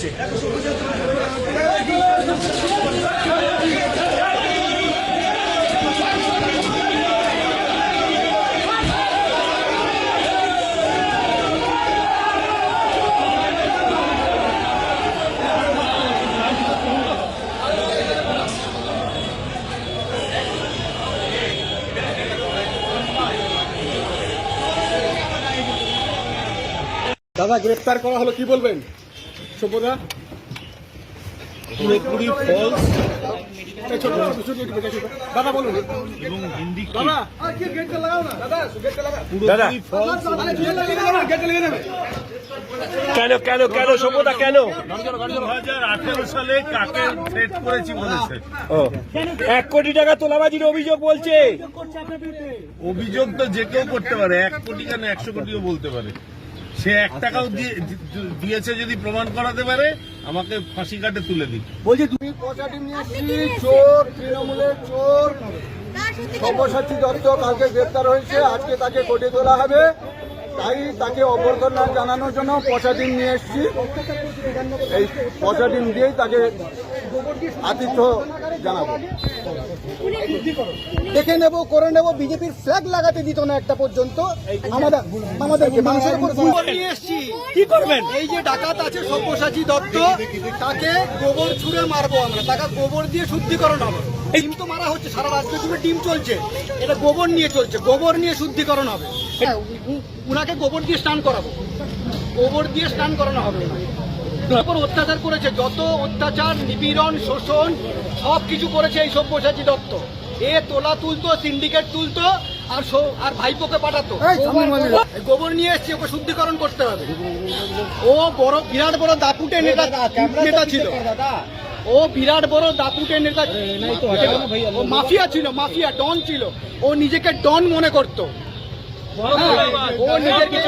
হচ্ছে। দাদা গ্রেফতার করা হলো, কি বলবেন? সভ্যদা পুরোপুরি ফলস দাদা বলুন। এবং হিন্দি দাদা পুরোপুরি ফলস। কেন কেন কেন সভ্যতা কেন? 2018 সালে কাকে থ্রেট করেছি বলেছে। 1 কোটি টাকা তোলাবাজির অভিযোগ বলছে। অভিযোগ তো যে কেউ করতে পারে, 1 কোটি কেন 100 কোটিও বলতে পারে। সে 1 টাকাও দিয়েছে যদি প্রমাণ করাতে পারে, আমাকে ফাঁসি কাটে তুলে দিক। বলছি তুমি পচা টিম নিয়ে এসেছি, চোর, তৃণমূলের চোর সব্যসাচী দত্ত কালকে গ্রেপ্তার হয়েছে, আজকে তাকে কোর্টে তোলা হবে, তাই তাকে অভ্যর্থনা জানানোর জন্য পচা টিম নিয়ে এসেছি। এই পচা টিম দিয়েই তাকে আতিথ্য জানাবো। দেখে নেব, করে নেব। বিজেপির ফ্ল্যাগ লাগাতে দিত না একটা পর্যন্ত। আমাদেরকে মানুষের উপর নিয়ে এসেছি। কি করবেন? এই যে ডাকাত আছে সব্যসাচী দত্ত, তাকে গোবর ছুঁড়ে মারবো আমরা, তাকে গোবর দিয়ে শুদ্ধিকরণ হবে। ডিম তো মারা হচ্ছে, সারা রাজ্য জুড়ে ডিম চলছে, এটা গোবর নিয়ে চলছে, গোবর নিয়ে শুদ্ধিকরণ হবে। উনাকে গোবর দিয়ে স্নান করাবো, গোবর দিয়ে স্নান করানো হবে। ওপর অত্যাচার করেছে, যত অত্যাচার, নিপীড়ন, শোষণ সব কিছু করেছে এই সব্যসাচী দত্ত। এ তোলা তুলতো, সিন্ডিকেট তুলতো, আর ভাইপোকে পাঠাতো। গোবর নিয়ে এসছে, ওকে শুদ্ধিকরণ করতে হবে। ও বড় বিরাট বড় দাপুটে নেতা ছিল, ও বিরাট বড় দাপুটে নেতা, ও মাফিয়া ছিল, মাফিয়া ডন ছিল। ও নিজেকে ডন মনে করতো। ও নিজেকে